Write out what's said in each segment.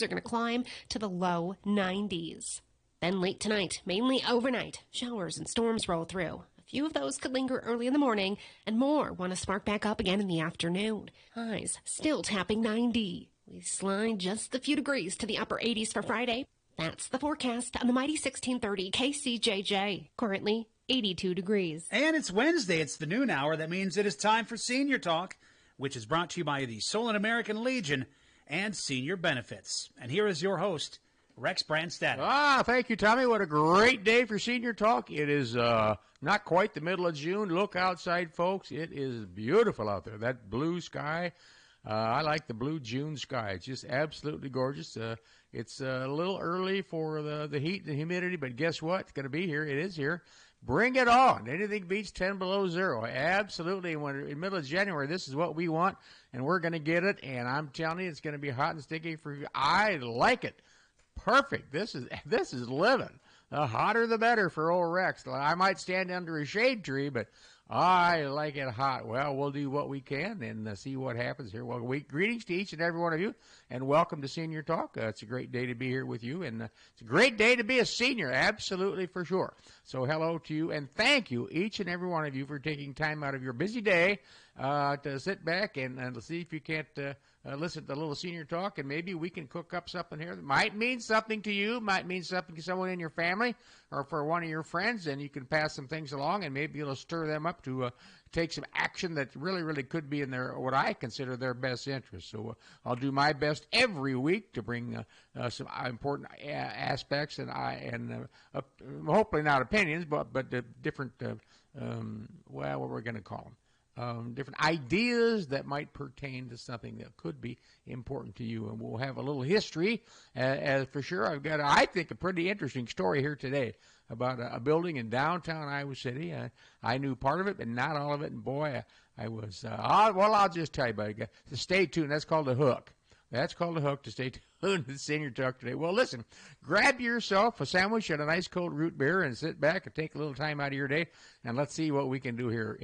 are going to climb to the low 90s. Then late tonight, mainly overnight, showers and storms roll through. A few of those could linger early in the morning, and more want to spark back up again in the afternoon. Highs still tapping 90. We slide just a few degrees to the upper 80s for Friday. That's the forecast on the mighty 1630 KCJJ. Currently 82 degrees. And it's Wednesday. It's the noon hour. That means it is time for Senior Talk, which is brought to you by the Solon American Legion and Senior Benefits. And here is your host, Rex Brandstatter. Thank you, Tommy. What a great day for Senior Talk. It is not quite the middle of June. Look outside, folks. It is beautiful out there. That blue sky. I like the blue June sky. It's just absolutely gorgeous. It's a little early for the heat and the humidity, but guess what? It's going to be here. It is here. Bring it on. Anything beats 10 below zero. Absolutely. When in the middle of January, this is what we want, and we're going to get it. And I'm telling you, it's going to be hot and sticky for you. I like it. Perfect. This is living. The hotter the better for old Rex. I might stand under a shade tree, but I like it hot. Well, we'll do what we can and see what happens here. Well, greetings to each and every one of you, and welcome to Senior Talk. It's a great day to be here with you, and it's a great day to be a senior, absolutely for sure. So hello to you, and thank you, each and every one of you, for taking time out of your busy day to sit back and see if you can't listen to a little Senior Talk, and maybe we can cook up something here that might mean something to you, might mean something to someone in your family or for one of your friends, and you can pass some things along, and maybe it'll stir them up to take some action that really, really could be in their, what I consider their best interest. So I'll do my best every week to bring some important aspects and hopefully not opinions, but different, what we're going to call them. Different ideas that might pertain to something that could be important to you. And we'll have a little history, as for sure. I've got, I think, a pretty interesting story here today about a building in downtown Iowa City. I knew part of it, but not all of it. And boy, I was, I'll just tell you about it. So stay tuned. That's called a hook. That's called a hook to stay tuned to Senior Talk today. Well, listen, grab yourself a sandwich and a nice cold root beer and sit back and take a little time out of your day, and let's see what we can do here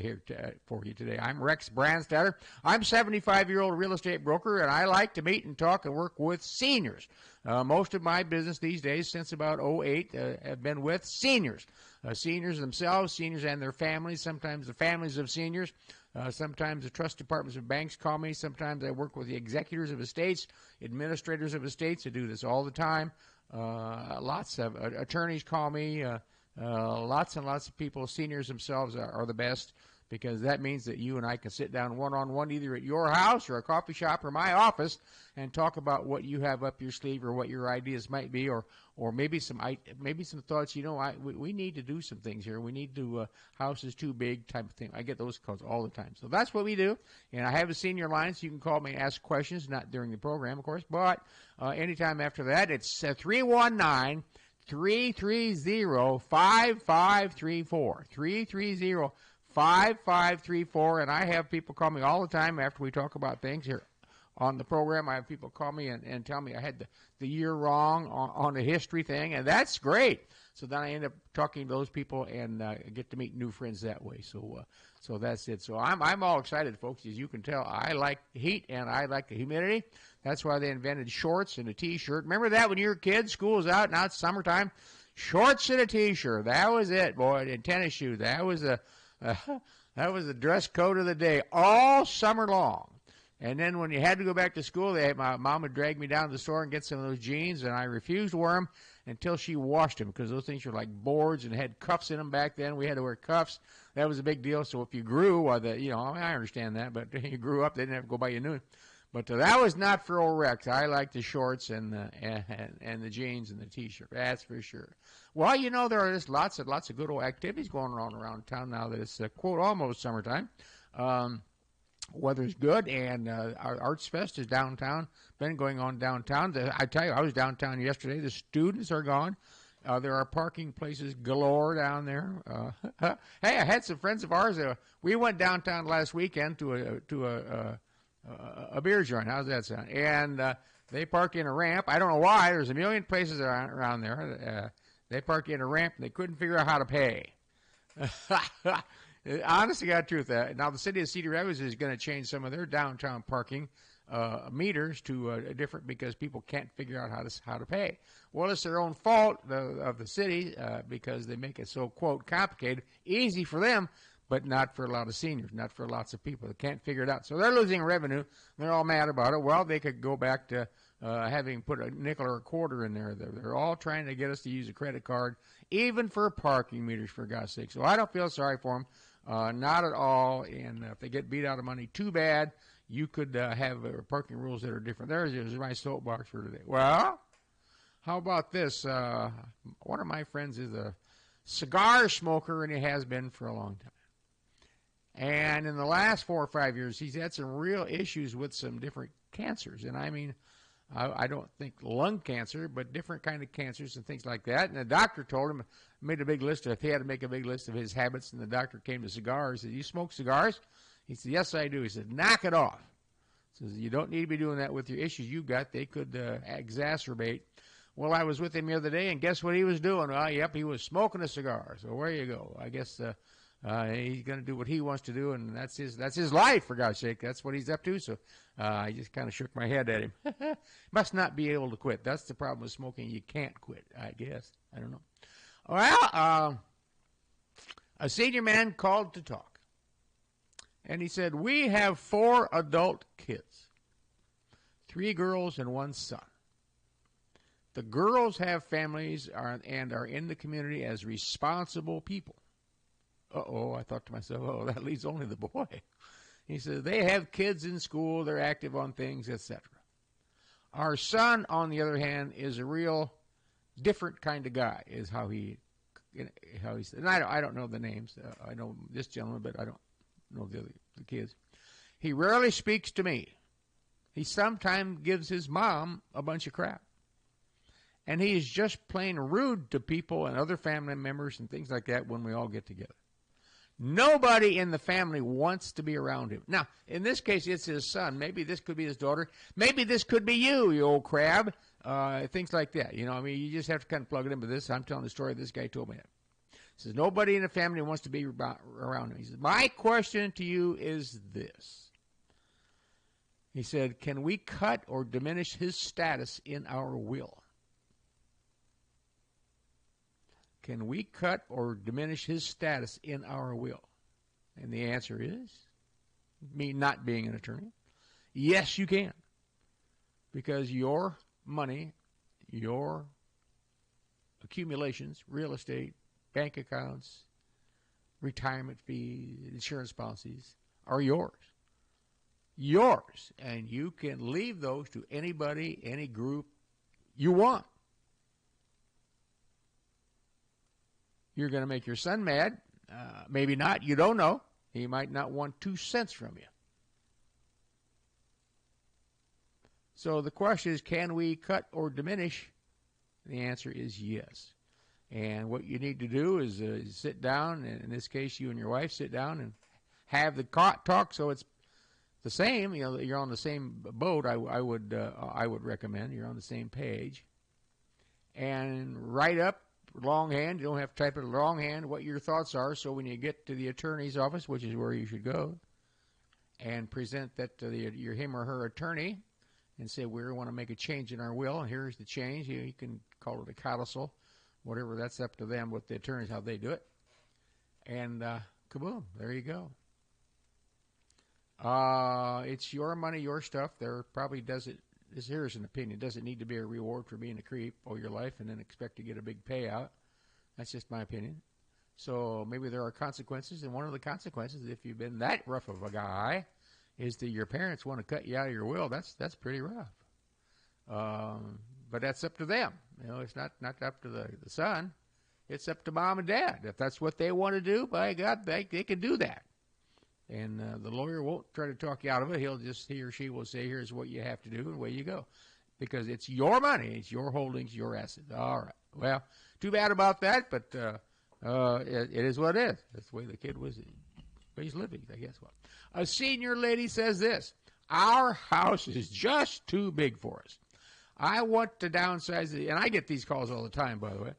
for you today. I'm Rex Brandstatter. I'm a 75-year-old real estate broker, and I like to meet and talk and work with seniors. Most of my business these days, since about '08, have been with seniors. Seniors themselves, seniors and their families, sometimes the families of seniors. Sometimes the trust departments of banks call me. Sometimes I work with the executors of estates, administrators of estates. I do this all the time. Lots of attorneys call me. Lots and lots of people. Seniors themselves are the best, because that means that you and I can sit down one-on-one either at your house or a coffee shop or my office and talk about what you have up your sleeve or what your ideas might be, or maybe some thoughts. We need to do some things here. We need to house is too big type of thing. I get those calls all the time. So that's what we do. And I have a senior line, so you can call me and ask questions, not during the program, of course, but anytime after that. It's 319 330 5534 330 5534, and I have people call me all the time after we talk about things here on the program. I have people call me and tell me I had the year wrong on the history thing, and that's great. So then I end up talking to those people and get to meet new friends that way. So that's it. So I'm all excited, folks. As you can tell, I like the heat and I like the humidity. That's why they invented shorts and a T-shirt. Remember that when you were a kid, school was out, now it's summertime? Shorts and a T-shirt. That was it, boy. And tennis shoes. That was the dress code of the day all summer long. And then when you had to go back to school, my mom would drag me down to the store and get some of those jeans, and I refused to wear them until she washed them, because those things were like boards and had cuffs in them back then. We had to wear cuffs. That was a big deal. So if you grew, I understand that, but you grew up, they didn't have to go buy you a new one. But that was not for old Rex. I like the shorts and the jeans and the T-shirt. That's for sure. Well, there are just lots of good old activities going on around town now that it's, quote, almost summertime. Weather's good, and our Arts Fest is downtown, been going on downtown. I tell you, I was downtown yesterday. The students are gone. There are parking places galore down there. Hey, I had some friends of ours. We went downtown last weekend to a beer joint. How's that sound? And they park in a ramp. I don't know why. There's a million places around there. They park in a ramp, and they couldn't figure out how to pay. Honest to God truth. Now, the city of Cedar Rapids is going to change some of their downtown parking meters to different because people can't figure out how to pay. Well, it's their own fault of the city because they make it so, quote, complicated, easy for them, but not for a lot of seniors, not for lots of people that can't figure it out. So they're losing revenue. They're all mad about it. Well, they could go back to having put a nickel or a quarter in there. They're all trying to get us to use a credit card, even for parking meters, for God's sake. So I don't feel sorry for them, not at all. And if they get beat out of money, too bad. You could have parking rules that are different. There's my soapbox for today. Well, how about this? One of my friends is a cigar smoker, and he has been for a long time. And in the last 4 or 5 years, he's had some real issues with some different cancers. And I mean, I don't think lung cancer, but different kind of cancers and things like that. And the doctor told him, made a big list he had to make a big list of his habits. And the doctor came to cigars. He said, "You smoke cigars?" He said, "Yes, I do." He said, "Knock it off." He says, "You don't need to be doing that with your issues you've got. They could exacerbate." Well, I was with him the other day, and guess what he was doing? Well, yep, he was smoking a cigar. So where you go? I guess he's going to do what he wants to do, and that's his life, for God's sake. That's what he's up to. So I just kind of shook my head at him. Must not be able to quit. That's the problem with smoking. You can't quit, I guess. I don't know. Well, a senior man called to talk, and he said, "We have 4 adult kids, 3 girls and 1 son. The girls have families and are in the community as responsible people." Uh-oh, I thought to myself, oh, that leaves only the boy. He says, "They have kids in school, they're active on things, etc. Our son, on the other hand, is a real different kind of guy," is how he said. And I don't know the names. I know this gentleman, but I don't know the kids. "He rarely speaks to me. He sometimes gives his mom a bunch of crap. And he is just plain rude to people and other family members and things like that when we all get together. Nobody in the family wants to be around him." Now, in this case, it's his son. Maybe this could be his daughter. Maybe this could be you old crab. Things like that. You know, I mean, you just have to kind of plug it in with this. I'm telling the story. This guy told me that. He says, nobody in the family wants to be around him. He says, "My question to you is this." He said, "Can we cut or diminish his status in our will?" Can we cut or diminish his status in our will? And the answer is, me not being an attorney, yes, you can. Because your money, your accumulations, real estate, bank accounts, retirement fees, insurance policies are yours. Yours. And you can leave those to anybody, any group you want. You're going to make your son mad. Maybe not. You don't know. He might not want 2 cents from you. So the question is, can we cut or diminish? The answer is yes. And what you need to do is sit down, and in this case, you and your wife sit down and have the talk so it's the same. You know, you're on the same boat. I would recommend you're on the same page, and write up longhand. You don't have to type it longhand what your thoughts are. So when you get to the attorney's office, which is where you should go, and present that to your him or her attorney, and say, "We want to make a change in our will, and here's the change." You can call it a codicil, whatever. That's up to them with the attorneys how they do it. And kaboom, there you go. It's your money, your stuff. There probably doesn't. Here's an opinion. Doesn't need to be a reward for being a creep all your life and then expect to get a big payout. That's just my opinion. So maybe there are consequences, and one of the consequences, if you've been that rough of a guy, is that your parents want to cut you out of your will. That's pretty rough. But that's up to them. You know, it's not up to the son. It's up to mom and dad. If that's what they want to do, by God, they can do that. And the lawyer won't try to talk you out of it. He or she will say, "Here's what you have to do," and away you go. Because it's your money, it's your holdings, your assets. All right. Well, too bad about that, but it is what it is. That's the way the kid was. He's living, I guess. Well, a senior lady says this: "Our house is just too big for us. I want to downsize," and I get these calls all the time, by the way.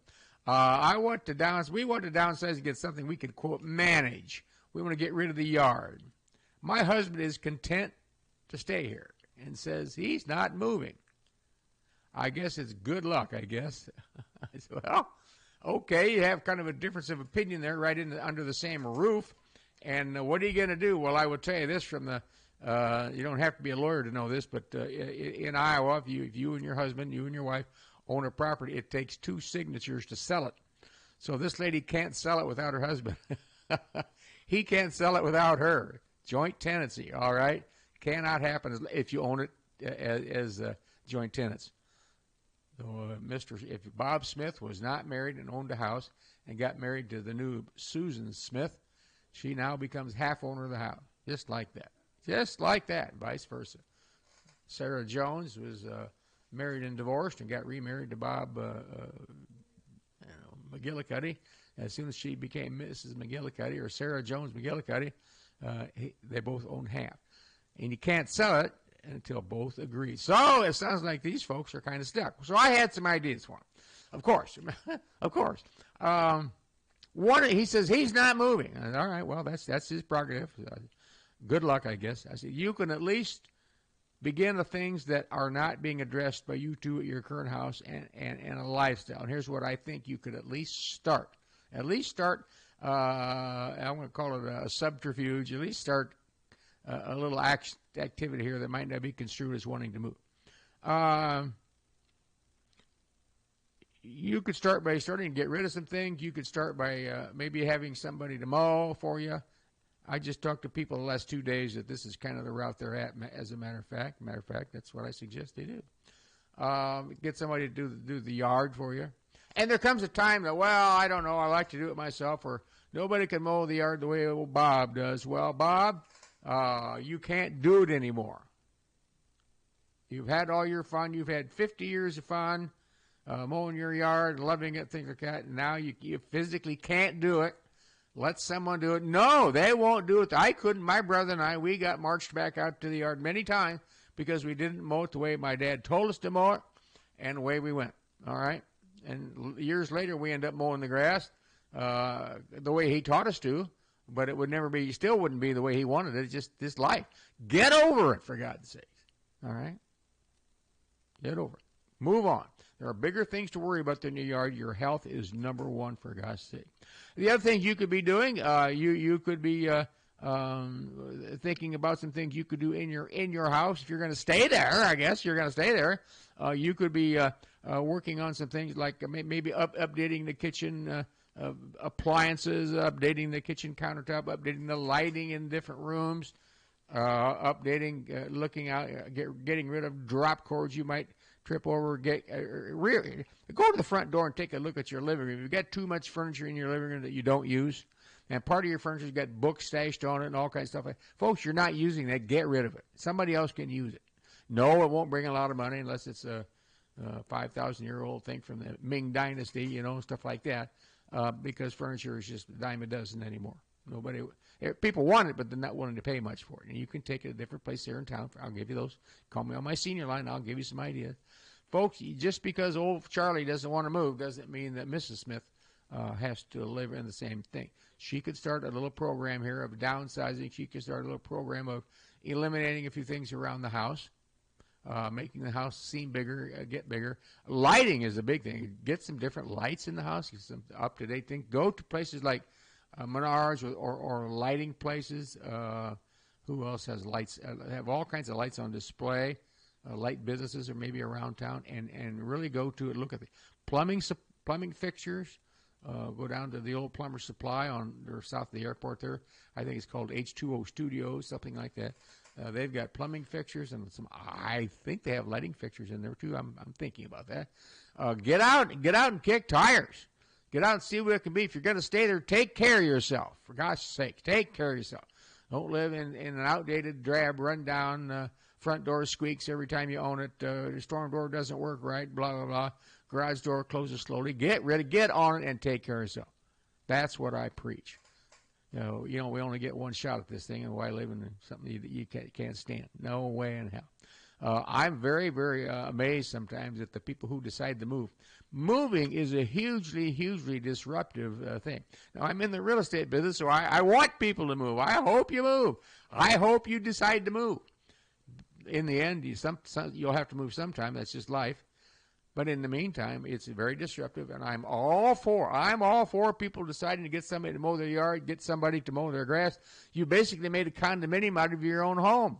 We want to downsize and get something we can, quote, manage. We want to get rid of the yard. My husband is content to stay here. and says he's not moving. I guess it's good luck, I guess. I said, well, okay, you have kind of a difference of opinion there right under the same roof. And what are you going to do? Well, I will tell you this from the, you don't have to be a lawyer to know this, but in Iowa, if you and your husband, you and your wife own a property, it takes 2 signatures to sell it. So this lady can't sell it without her husband. He can't sell it without her. Joint tenancy, all right? Cannot happen if you own it as joint tenants. So, if Bob Smith was not married and owned a house and got married to the new Susan Smith, she now becomes half owner of the house, just like that. Just like that, vice versa. Sarah Jones was married and divorced and got remarried to Bob McGillicuddy. As soon as she became Mrs. McGillicuddy or Sarah Jones McGillicuddy, they both own half. And you can't sell it until both agree. So it sounds like these folks are kind of stuck. So I had some ideas for them. Of course. Of course. He says he's not moving. I said, all right, well, that's his prerogative. Good luck, I guess. I said, you can at least begin the things that are not being addressed by you two at your current house and a lifestyle. And here's what I think you could at least start. At least start, I'm going to call it a subterfuge. At least start a little activity here that might not be construed as wanting to move. You could start by starting to get rid of some things. You could start by maybe having somebody to mow for you. I just talked to people the last 2 days that this is kind of the route they're at, as a matter of fact. That's what I suggest they do. Get somebody to do the yard for you. And there comes a time that, well, I don't know, I like to do it myself, or nobody can mow the yard the way old Bob does. Well, Bob, you can't do it anymore. You've had all your fun. You've had 50 years of fun mowing your yard, loving it, things like that. And now you physically can't do it. Let someone do it. No, they won't do it. I couldn't. My brother and I, we got marched back out to the yard many times because we didn't mow it the way my dad told us to mow it, and away we went. All right? And years later, we end up mowing the grass the way he taught us to, but it would never be, still wouldn't be the way he wanted it. It's just this life. Get over it, for God's sakes. All right? Get over it. Move on. There are bigger things to worry about than your yard. Your health is number one, for God's sake. The other thing you could be doing, you could be thinking about some things you could do in your house. If you're going to stay there, I guess you're going to stay there. You could be working on some things like maybe updating the kitchen appliances, updating the kitchen countertop, updating the lighting in different rooms, updating, looking out, getting rid of drop cords you might trip over. Go to the front door and take a look at your living room. You've got too much furniture in your living room that you don't use, and part of your furniture's got books stashed on it and all kinds of stuff. Folks, you're not using that. Get rid of it. Somebody else can use it. No, it won't bring a lot of money unless it's a 5,000-year-old thing from the Ming Dynasty, stuff like that, because furniture is just a dime a dozen anymore. People want it, but they're not willing to pay much for it. And you can take it to a different place here in town. I'll give you those. Call me on my senior line. I'll give you some ideas. Folks, just because old Charlie doesn't want to move doesn't mean that Mrs. Smith has to live in the same thing. She could start a little program here of downsizing. She could start a little program of eliminating a few things around the house, making the house seem bigger, get bigger. Lighting is a big thing. Get some different lights in the house, some up-to-date things. Go to places like Menards or lighting places. Who else has lights? Have all kinds of lights on display. Light businesses or maybe around town, and really go to it. Look at the plumbing fixtures. Go down to the old Plumber Supply or south of the airport there. I think it's called H2O Studios, something like that. They've got plumbing fixtures and I think they have lighting fixtures in there too. I'm thinking about that. Get out and kick tires. Get out and see what it can be. If you're going to stay there, take care of yourself. For God's sake, take care of yourself. Don't live in an outdated, drab, run-down front door squeaks every time you own it. The storm door doesn't work right, blah, blah, blah. Garage door closes slowly. Get on it and take care of yourself. That's what I preach. We only get one shot at this thing, and why live in something that you can't stand? No way in hell. I'm very, very amazed sometimes at the people who decide to move. Moving is a hugely, hugely disruptive thing. Now, I'm in the real estate business, so I want people to move. I hope you move. I hope you decide to move. in the end, you'll have to move sometime. That's just life. But in the meantime, it's very disruptive, and I'm all for people deciding to get somebody to mow their yard, get somebody to mow their grass. You basically made a condominium out of your own home.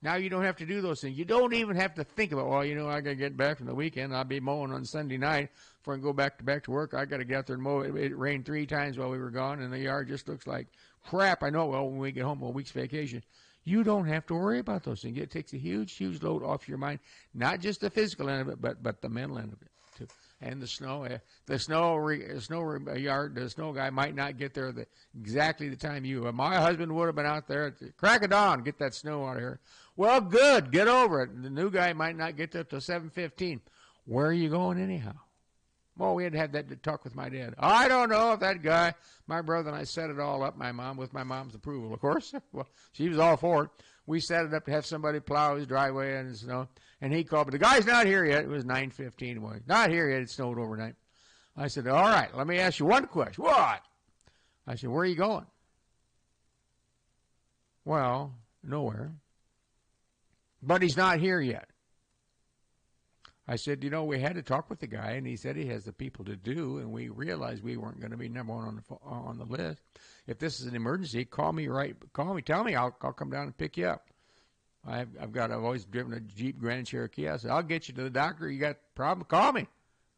Now you don't have to do those things. You don't even have to think about, well, I got to get back from the weekend. I'll be mowing on Sunday night before I can go back to work. I got to get out there and mow. It rained 3 times while we were gone, and the yard just looks like crap. I know, well, when we get home on a week's vacation. You don't have to worry about those things. It takes a huge load off your mind, not just the physical end of it, but the mental end of it too. And the snow guy might not get there exactly the time you. My husband would have been out there at the crack of dawn, get that snow out of here. Well, good, get over it. The new guy might not get there till 7:15. Where are you going anyhow? Well, we had to have that talk with my dad. I don't know if that guy, my brother and I set it all up, with my mom's approval, of course. Well, she was all for it. We set it up to have somebody plow his driveway and snow. And he called, but the guy's not here yet. It was 9:15. Well, not here yet. It snowed overnight. I said, all right, let me ask you one question. What? I said, where are you going? Well, nowhere. But he's not here yet. I said, we had to talk with the guy, and he said he has the people to do, and we realized we weren't going to be number one on the list. If this is an emergency, call me, tell me, I'll come down and pick you up. I've always driven a Jeep Grand Cherokee. I said, I'll get you to the doctor. You got a problem? Call me.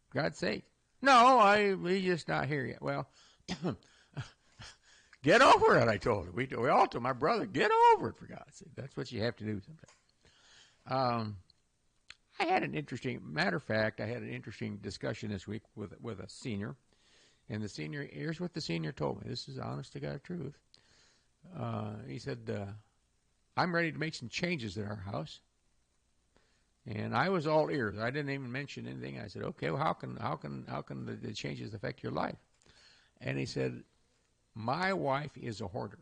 For God's sake. No, he's just not here yet. Well, get over it, I told him. We all told my brother, get over it, for God's sake. That's what you have to do sometimes. I had an interesting discussion this week with a senior, and here's what the senior told me. This is honest to God truth. He said, I'm ready to make some changes in our house. And I was all ears. I didn't even mention anything. I said, okay, well, how can the changes affect your life? And he said, my wife is a hoarder,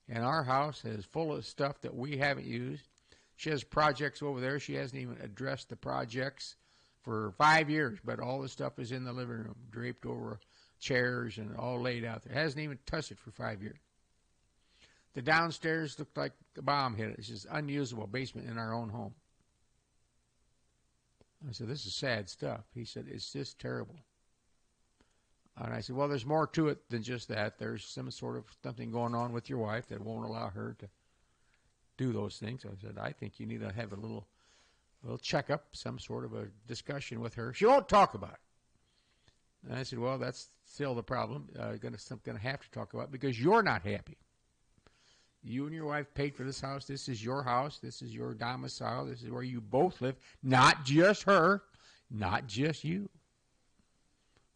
and our house is full of stuff that we haven't used. She has projects over there. She hasn't even addressed the projects for 5 years, but all the stuff is in the living room, draped over chairs and all laid out there. Hasn't even touched it for 5 years. The downstairs looked like a bomb hit it. It's just unusable basement in our own home. I said, this is sad stuff. He said, it's just terrible. And I said, well, there's more to it than just that. There's some sort of something going on with your wife that won't allow her to do those things. So I said, I think you need to have a little checkup, some sort of a discussion with her. She won't talk about it. And I said, well, that's still the problem. Going to have to talk about it because you're not happy. You and your wife paid for this house. This is your house. This is your domicile. This is where you both live. Not just her, not just you.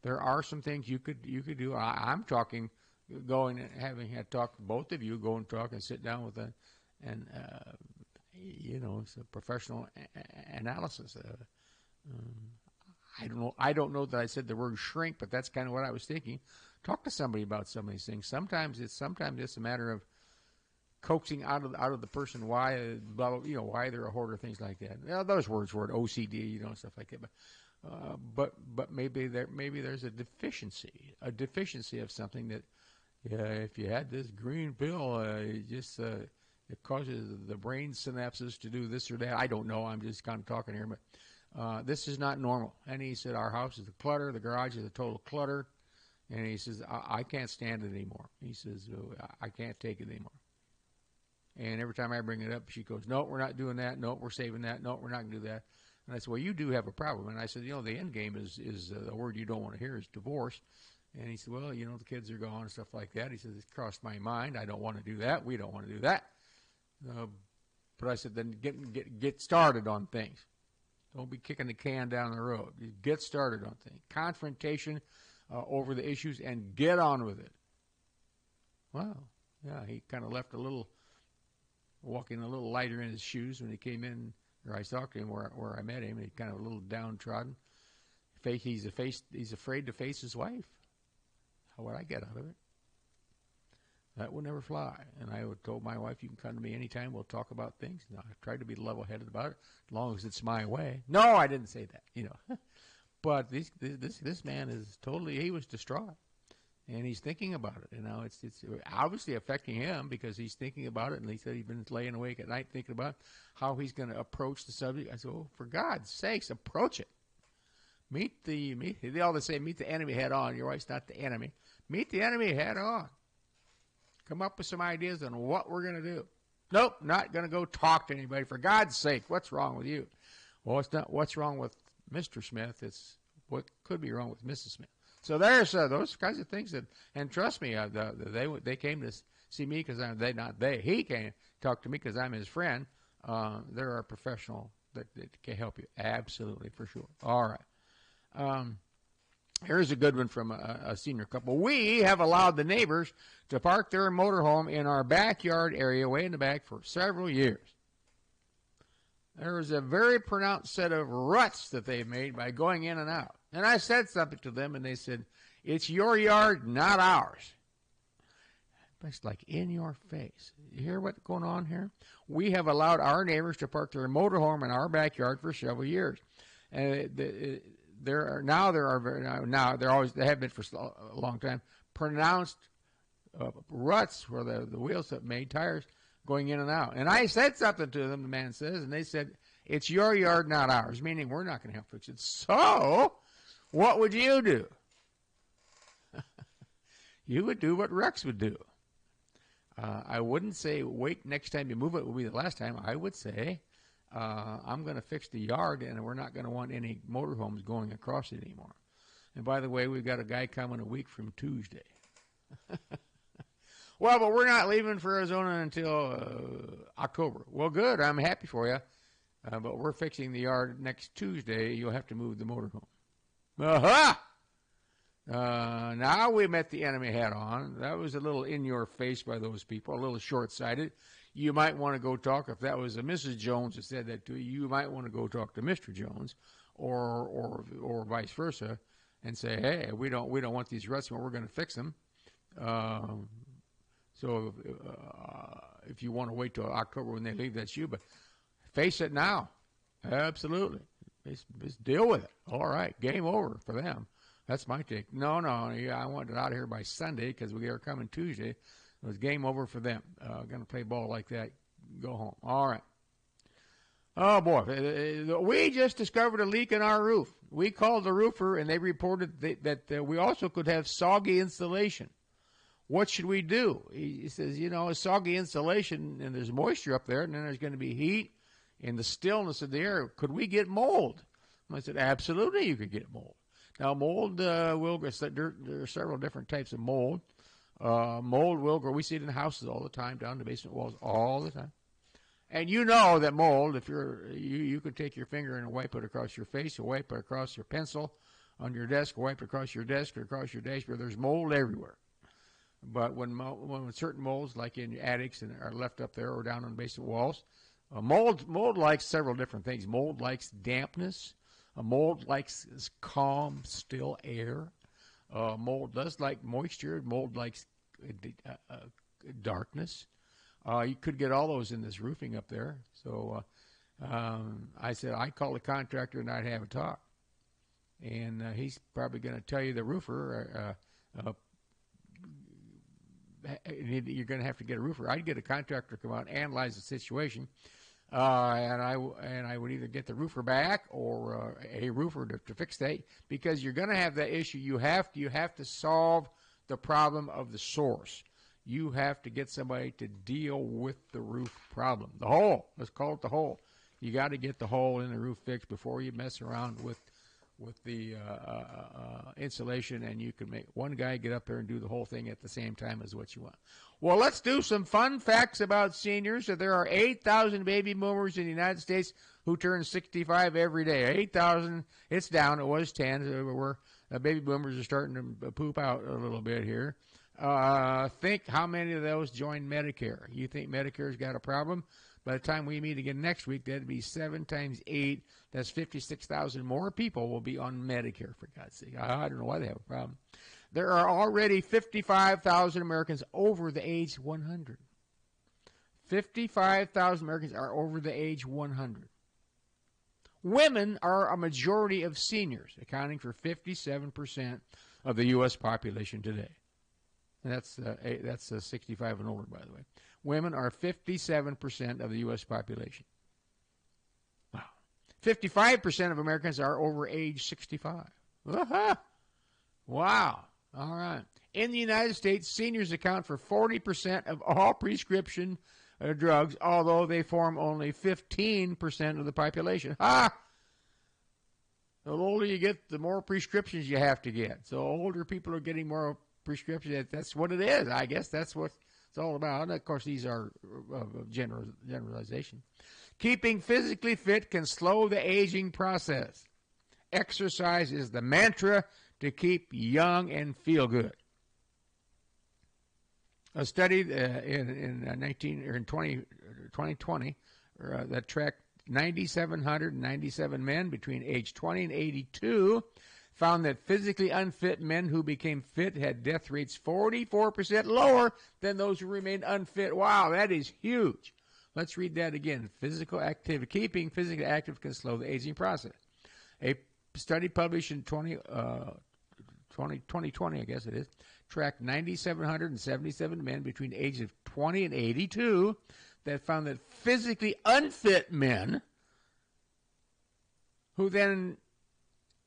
There are some things you could do. I'm talking, going and having had talked to both of you, go and talk and sit down with it's a professional analysis. I don't know that I said the word shrink, but that's kind of what I was thinking. Talk to somebody about some of these things. Sometimes it's a matter of coaxing out of the person why why they're a hoarder, things like that. Those words were OCD, stuff like that. But maybe there's a deficiency of something that if you had this green pill, it causes the brain synapses to do this or that. I don't know. I'm just kind of talking here, but this is not normal. And he said, our house is a clutter. The garage is a total clutter. And he says, I can't stand it anymore. He says, I can't take it anymore. And every time I bring it up, she goes, no, we're not doing that. No, we're saving that. No, we're not going to do that. And I said, well, you do have a problem. And I said, the end game is a word you don't want to hear is divorce. And he said, well, the kids are gone and stuff like that. He says, it's crossed my mind. I don't want to do that. We don't want to do that. But I said, then get started on things. Don't be kicking the can down the road. Get started on things. Confrontation over the issues and get on with it. Wow. Yeah, he kind of left walking a little lighter in his shoes when he came in, or I talked to him where I met him. He kind of a little downtrodden. He's afraid to face his wife. How would I get out of it? That would never fly. And I would told my wife, you can come to me anytime. We'll talk about things. No, I tried to be level-headed about it, as long as it's my way. No, I didn't say that, But this man is he was distraught. And he's thinking about it. It's obviously affecting him because he's thinking about it. And he said he's been laying awake at night thinking about how he's going to approach the subject. I said, oh, for God's sakes, approach it. They always say, meet the enemy head on. Your wife's not the enemy. Meet the enemy head on. Come up with some ideas on what we're going to do. Nope, not going to go talk to anybody. For God's sake, what's wrong with you? Well, it's not what's wrong with Mr. Smith. It's what could be wrong with Mrs. Smith. So there's those kinds of things and trust me, they came to see me because he came to talk to me because I'm his friend. There are professional that can help you, absolutely, for sure. All right. Here's a good one from a senior couple. We have allowed the neighbors to park their motorhome in our backyard area way in the back for several years. There was a very pronounced set of ruts that they made by going in and out. And I said something to them, and they said, it's your yard, not ours. It's like in your face. You hear what's going on here? We have allowed our neighbors to park their motorhome in our backyard for several years. And there have been for a long time, pronounced ruts where the wheels have made tires going in and out. And I said something to them, the man says, and they said, it's your yard, not ours, meaning we're not going to help fix it. So, what would you do? You would do what Rex would do. I wouldn't say, wait, next time you move it will be the last time. I would say, I'm going to fix the yard, and we're not going to want any motorhomes going across it anymore. And by the way, we've got a guy coming a week from Tuesday. Well, but we're not leaving for Arizona until October. Well, good. I'm happy for you. But we're fixing the yard next Tuesday. You'll have to move the motorhome. Aha! Now we met the enemy head on. That was a little in your face by those people, a little short-sighted. You might want to go talk, if that was a Mrs. Jones that said that to you, you might want to go talk to Mr. Jones or vice versa and say, hey, we don't want these ruts, we're going to fix them. So if you want to wait till October when they leave, that's you. But face it now. Absolutely. Just deal with it. All right. Game over for them. That's my take. No, I want it out of here by Sunday because we are coming Tuesday. It was game over for them. Going to play ball like that. Go home. All right. Oh, boy. We just discovered a leak in our roof. We called the roofer, and they reported that we also could have soggy insulation. What should we do? He says, soggy insulation, and there's moisture up there, and then there's going to be heat and the stillness of the air. Could we get mold? And I said, absolutely, you could get mold. Now, mold there are several different types of mold. Mold will grow. We see it in houses all the time, down the basement walls all the time. And you know that mold, if you could take your finger and wipe it across your face, or wipe it across your pencil on your desk, or wipe it across your desk or across your dashboard. There's mold everywhere. But when certain molds, like in attics, and are left up there or down on the basement walls, mold likes several different things. Mold likes dampness. Mold likes calm, still air. Mold does like moisture. Mold likes darkness. You could get all those in this roofing up there. So I said, I'd call the contractor and I'd have a talk. And he's probably going to tell you, the roofer, you're going to have to get a roofer. I'd get a contractor to come out and analyze the situation. And I would either get the roofer back or a roofer to fix that, because you're going to have that issue. You have to solve the problem of the source. You have to get somebody to deal with the roof problem. The hole. Let's call it the hole. You got to get the hole in the roof fixed before you mess around with the insulation, and you can make one guy get up there and do the whole thing at the same time as what you want. Well, let's do some fun facts about seniors. So there are 8,000 baby boomers in the United States who turn 65 every day. 8,000. It's down. It was 10. Baby boomers are starting to poop out a little bit here. Think how many of those join Medicare. You think Medicare's got a problem? By the time we meet again next week, that'd be 7 times 8. That's 56,000 more people will be on Medicare, for God's sake. I don't know why they have a problem. There are already 55,000 Americans over the age 100. 55,000 Americans are over the age 100. Women are a majority of seniors, accounting for 57% of the U.S. population today. And that's 65 and older, by the way. Women are 57% of the U.S. population. Wow. 55% of Americans are over age 65. Uh-huh. Wow. All right. In the United States, seniors account for 40% of all prescription drugs, although they form only 15% of the population. Ha! The older you get, the more prescriptions you have to get. So older people are getting more prescriptions. That's what it is. I guess that's what it's all about. And of course, these are generalization. Keeping physically fit can slow the aging process. Exercise is the mantra to keep young and feel good. A study in 2020 that tracked 9,797 men between age 20 and 82 found that physically unfit men who became fit had death rates 44% lower than those who remained unfit. Wow, that is huge. Let's read that again. Physical activity, keeping physically active can slow the aging process. A study published in 2020, I guess it is, tracked 9,777 men between the ages of 20 and 82 that found that physically unfit men who then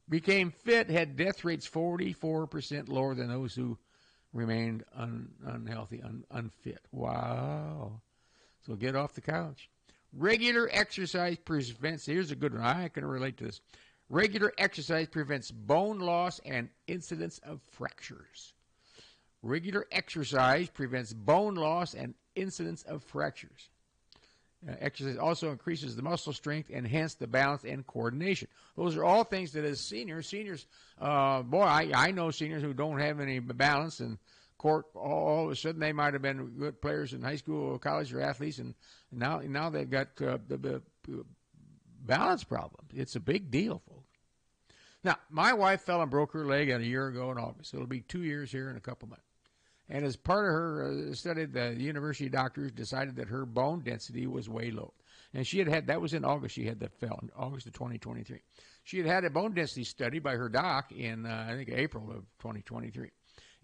became fit had death rates 44% lower than those who remained unhealthy, unfit. Wow. So get off the couch. Regular exercise prevents, here's a good one, I can relate to this. Regular exercise prevents bone loss and incidence of fractures. Regular exercise prevents bone loss and incidence of fractures. Exercise also increases the muscle strength and hence the balance and coordination. Those are all things that as seniors, I know seniors who don't have any balance, and all of a sudden they might have been good players in high school or college or athletes, and now they've got the balance problems. It's a big deal, folks. Now, my wife fell and broke her leg a year ago in August. It'll be 2 years here in a couple months. And as part of her study, the university doctors decided that her bone density was way low. And she had that was in August, she had that fell, in August of 2023. She had a bone density study by her doc in, I think, April of 2023.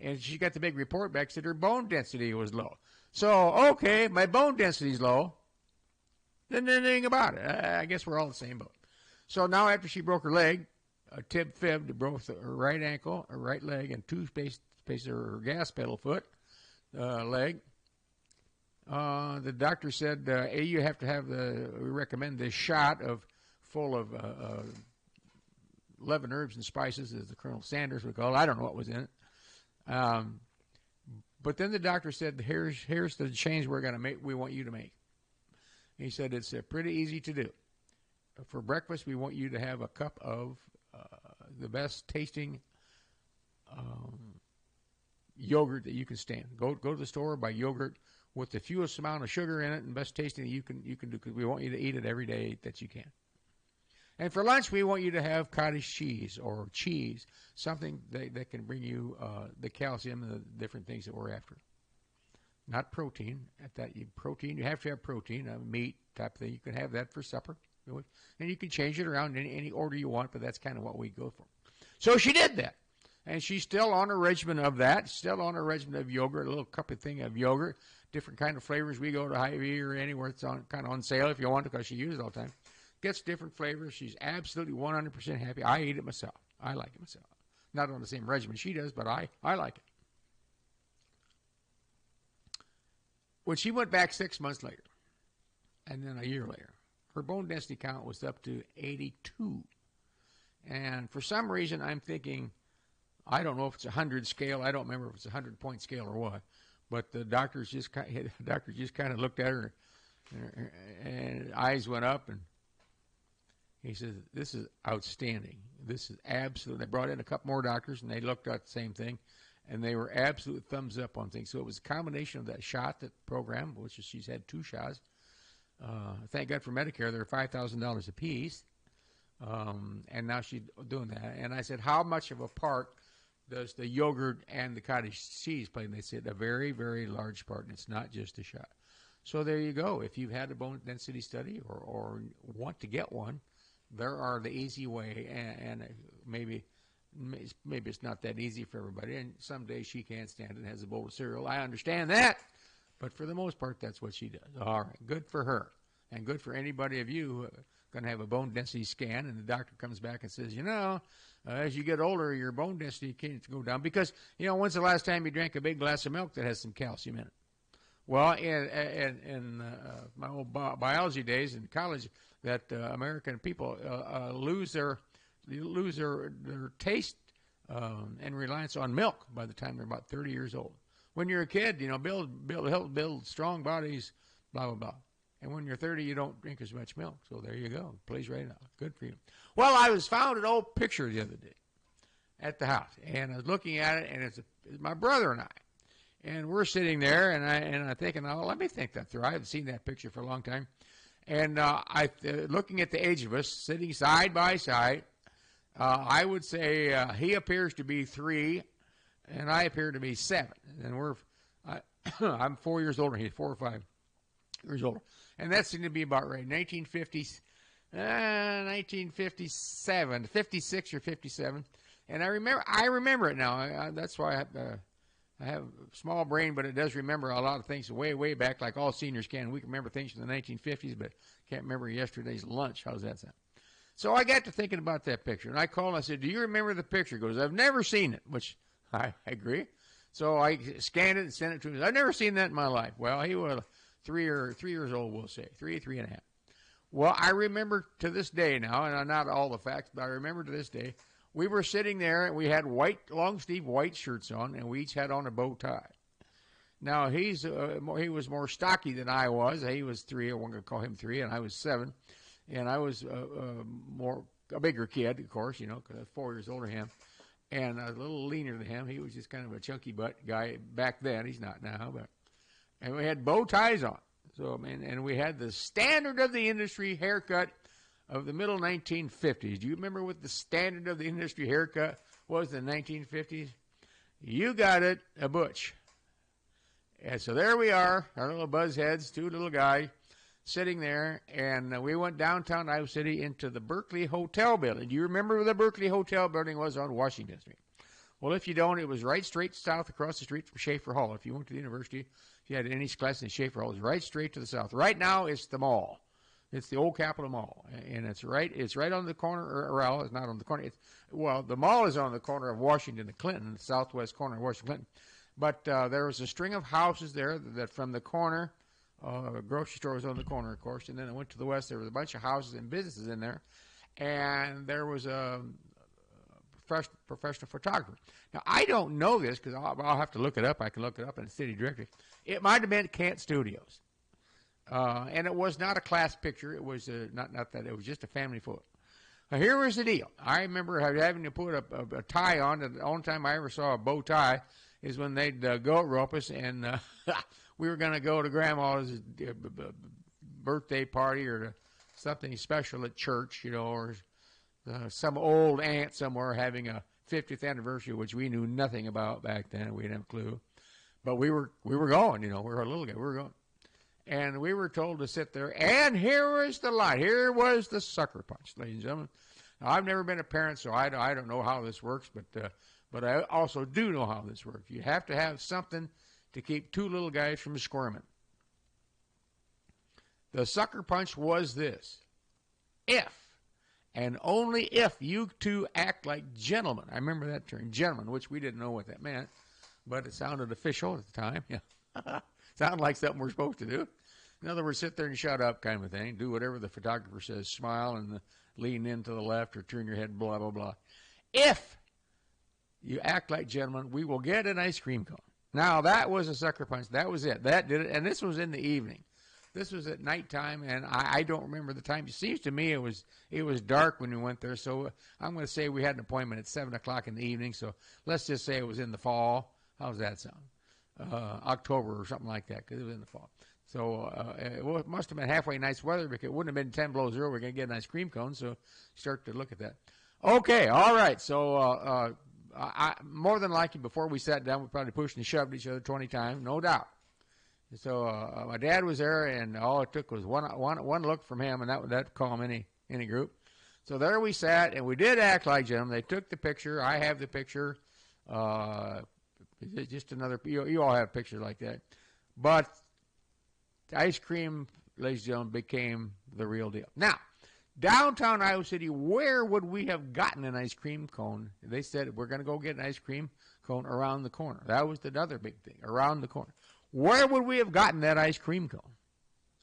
And she got the big report back, said her bone density was low. So, okay, my bone density is low. Didn't know anything about it. I guess we're all in the same boat. So now after she broke her leg, a fib to both her right ankle, her right leg, and two spaces of her gas pedal foot leg, the doctor said, you have to have we recommend this shot full of 11 herbs and spices, as the Colonel Sanders would call it. I don't know what was in it. But then the doctor said, here's the change we want you to make. He said, it's pretty easy to do. For breakfast, we want you to have a cup of the best tasting yogurt that you can stand. Go to the store, buy yogurt with the fewest amount of sugar in it and best tasting that you can do, because we want you to eat it every day that you can. And for lunch, we want you to have cottage cheese or cheese, something that can bring you the calcium and the different things that we're after. Not protein. You have to have protein, meat type of thing. You can have that for supper. And you can change it around in any order you want, but that's kind of what we go for. So she did that. And she's still on a regimen of that, still on a regimen of yogurt, a little cup of thing of yogurt, different kind of flavors. We go to Hy-Vee or anywhere it's kind of on sale if you want to, because she uses it all the time. Gets different flavors. She's absolutely 100% happy. I eat it myself. I like it myself. Not on the same regimen she does, but I like it. When she went back 6 months later, and then a year later, her bone density count was up to 82. And for some reason, I'm thinking, I don't know if it's a 100 scale. I don't remember if it's a 100-point scale or what. But the doctors just kind of looked at her, and eyes went up, and he says, "This is outstanding. This is absolute." They brought in a couple more doctors, and they looked at the same thing, and they were absolute thumbs up on things. So it was a combination of that shot, that program, which is she's had 2 shots. Thank God for Medicare. They're $5,000 a piece. And now she's doing that. And I said, how much of a part does the yogurt and the cottage cheese play? And they said, a very, very large part. And it's not just a shot. So there you go. If you've had a bone density study or want to get one, there are the easy way and maybe maybe it's not that easy for everybody, and some days she can't stand it and has a bowl of cereal. I understand that, but for the most part, that's what she does. All right, good for her, and good for anybody of you who are going to have a bone density scan, and the doctor comes back and says, as you get older, your bone density can go down because, when's the last time you drank a big glass of milk that has some calcium in it? Well, in my old biology days in college, that American people lose their taste and reliance on milk by the time they're about 30 years old. When you're a kid, build strong bodies, blah, blah, blah. And when you're 30, you don't drink as much milk. So there you go. Plays right out. Good for you. Well, I found an old picture the other day at the house, and I was looking at it, and it's my brother and I. And we're sitting there, and I'm thinking, let me think that through. I haven't seen that picture for a long time. And looking at the age of us, sitting side by side, I would say he appears to be 3, and I appear to be 7. And I'm 4 years older. He's 4 or 5 years older. And that seemed to be about right. 1957, 56 or 57. And I remember it now. That's why I have a small brain, but it does remember a lot of things way, way back, like all seniors can. We can remember things from the 1950s, but can't remember yesterday's lunch. How's that sound? So I got to thinking about that picture, and I called and I said, do you remember the picture? He goes, I've never seen it, which I agree. So I scanned it and sent it to him. I've never seen that in my life. Well, he was 3 years old, we'll say, 3.5. Well, I remember to this day now, and not all the facts, but I remember to this day, we were sitting there, and we had long sleeve white shirts on, and we each had on a bow tie. Now, he was more stocky than I was. He was 3, I wasn't going to call him 3, and I was 7. And I was a bigger kid, of course, because I was 4 years older than him, and a little leaner than him. He was just kind of a chunky butt guy back then. He's not now, and we had bow ties on. So, and we had the standard of the industry haircut of the middle 1950s. Do you remember what the standard of the industry haircut was in the 1950s? You got it, a butch. And so there we are, our little buzz heads, 2 little guys, sitting there, and we went downtown Iowa City into the Berkeley Hotel building. Do you remember where the Berkeley Hotel building was on Washington Street? Well, if you don't, it was right straight south across the street from Schaefer Hall. If you went to the university, if you had any class in Schaefer Hall, it was right straight to the south. Right now, it's the mall. It's the old Capitol Mall, and it's right on the corner, well, it's not on the corner. The mall is on the corner of Washington and Clinton, the southwest corner of Washington and Clinton. But there was a string of houses there that from the corner, grocery store was on the corner, of course, and then I went to the west. There was a bunch of houses and businesses in there, and there was a professional photographer. Now, I don't know this because I'll have to look it up. I can look it up in the city directory. It might have been Kent Studios, and it was not a class picture. It was not that. It was just a family photo. Now, here was the deal. I remember having to put a tie on. The only time I ever saw a bow tie is when they'd goat rope us, and we were going to go to Grandma's birthday party or something special at church, or some old aunt somewhere having a 50th anniversary, which we knew nothing about back then. We didn't have a clue. But we were going, we were a little guy. We were going. And we were told to sit there. And here was the line. Here was the sucker punch, ladies and gentlemen. Now, I've never been a parent, so I don't know how this works, but I also do know how this works. You have to have something to keep 2 little guys from squirming. The sucker punch was this. If, and only if, you 2 act like gentlemen. I remember that term, gentlemen, which we didn't know what that meant, but it sounded official at the time. Yeah. Sounded like something we're supposed to do. In other words, sit there and shut up kind of a thing. Do whatever the photographer says. Smile and lean in to the left or turn your head, blah, blah, blah. If you act like gentlemen, we will get an ice cream cone. Now, that was a sucker punch. That was it. That did it. And this was in the evening. This was at nighttime, and I don't remember the time. It seems to me it was dark when we went there, so I'm going to say we had an appointment at 7 o'clock in the evening, so let's just say it was in the fall. How does that sound? October or something like that, because it was in the fall. So it must have been halfway nice weather, because it wouldn't have been 10 below zero. We're going to get an ice cream cone, so start to look at that. Okay, all right, so more than likely, before we sat down, we probably pushed and shoved each other 20 times, no doubt. So my dad was there, and all it took was one look from him, and that calm any group. So there we sat, and we did act like gentlemen. They took the picture. I have the picture. Just another, you all have pictures like that. But ice cream, ladies and gentlemen, became the real deal. Now, downtown Iowa City, where would we have gotten an ice cream cone? They said, we're going to go get an ice cream cone around the corner. That was the other big thing, around the corner. Where would we have gotten that ice cream cone?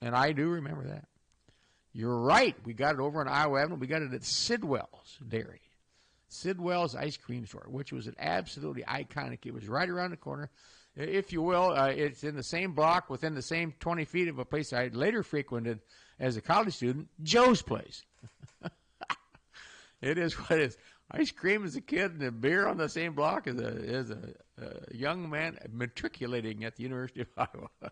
And I do remember that. You're right. We got it over on Iowa Avenue. We got it at Sidwell's Dairy. Sidwell's Ice Cream Store, which was an absolutely iconic. It was right around the corner. If you will, it's in the same block, within the same 20 feet of a place I later frequented as a college student, Joe's Place. It is what it is. Ice cream as a kid and beer on the same block as a young man matriculating at the University of Iowa.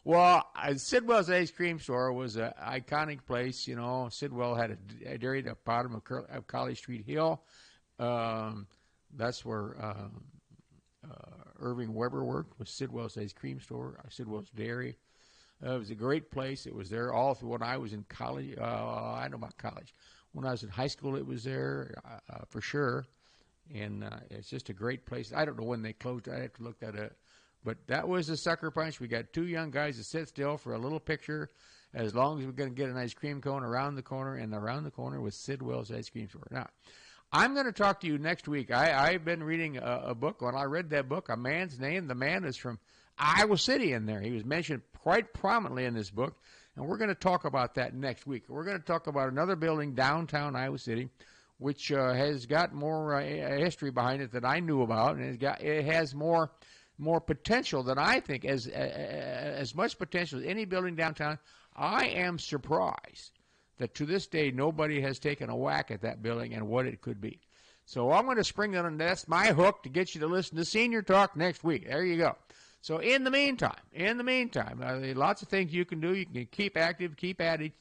Well, Sidwell's Ice Cream Store was an iconic place. You know, Sidwell had a dairy at the bottom of College Street Hill. That's where Irving Weber worked, with Sidwell's Ice Cream Store, Sidwell's Dairy. It was a great place. It was there all through when I was in college. I know about college. When I was in high school, it was there for sure. And it's just a great place. I don't know when they closed. I have to look that up. But that was the sucker punch. We got two young guys to sit still for a little picture, as long as we're going to get an ice cream cone around the corner, and around the corner was Sidwell's Ice Cream Store. Now, I'm going to talk to you next week. I've been reading a book. When I read that book, a man's name, the man is from Iowa City in there. He was mentioned quite prominently in this book, and we're going to talk about that next week. We're going to talk about another building downtown Iowa City, which has got more history behind it than I knew about, and it has more potential than I think, as much potential as any building downtown. I am surprised that to this day nobody has taken a whack at that building and what it could be. So I'm going to spring that on. That's my hook to get you to listen to Senior Talk next week. There you go. So in the meantime, lots of things you can do. You can keep active, keep at it,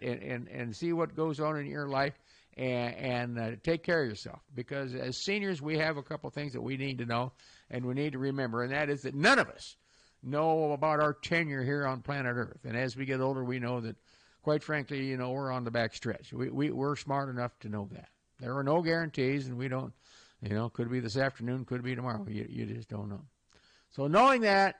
and see what goes on in your life, and take care of yourself. Because as seniors, we have a couple things that we need to know and we need to remember, and that is that none of us know about our tenure here on planet Earth. And as we get older, we know that, quite frankly, we're on the back stretch. We're smart enough to know that. There are no guarantees, and we don't, could be this afternoon, could be tomorrow. You just don't know. So knowing that,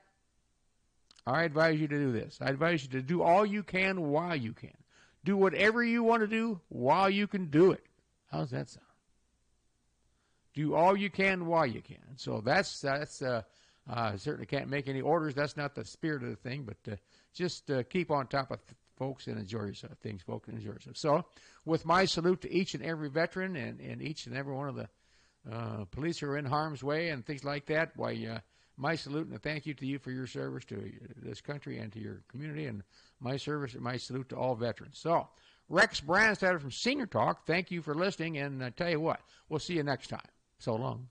I advise you to do this. I advise you to do all you can while you can. Do whatever you want to do while you can do it. How's that sound? Do all you can while you can. So that's certainly can't make any orders. That's not the spirit of the thing, but just keep on top of folks and enjoy yourself. Folks, and enjoy yourself. So with my salute to each and every veteran and each and every one of the police who are in harm's way and things like that, why, my salute and a thank you to you for your service to this country and to your community, and my salute to all veterans. So, Rex Brandstatter from Senior Talk, thank you for listening, and I tell you what, we'll see you next time. So long.